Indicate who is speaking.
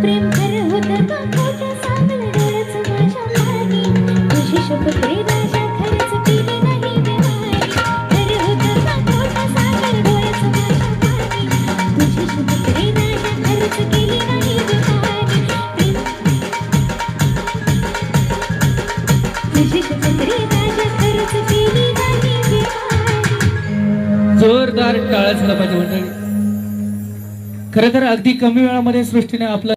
Speaker 1: प्रेम खरं होतं का खोटं सांगलं डोळ्याचं माझ्या पाणी तुझी शपथ रे राजा खरंच केली नाही देवानी खरं होतं का खोटं सांगलं डोळ्याचं माझ्या पाणी तुझी शपथ रे राजा खरंच केली नाही देवानी तुझी शपथ रे राजा खरंच केली नाही देवानी।
Speaker 2: जोरदार टाळ्या झाला पाहिजे मंडळी। खरं तर अगदी कमी वेळामध्ये सृष्टीने आपलं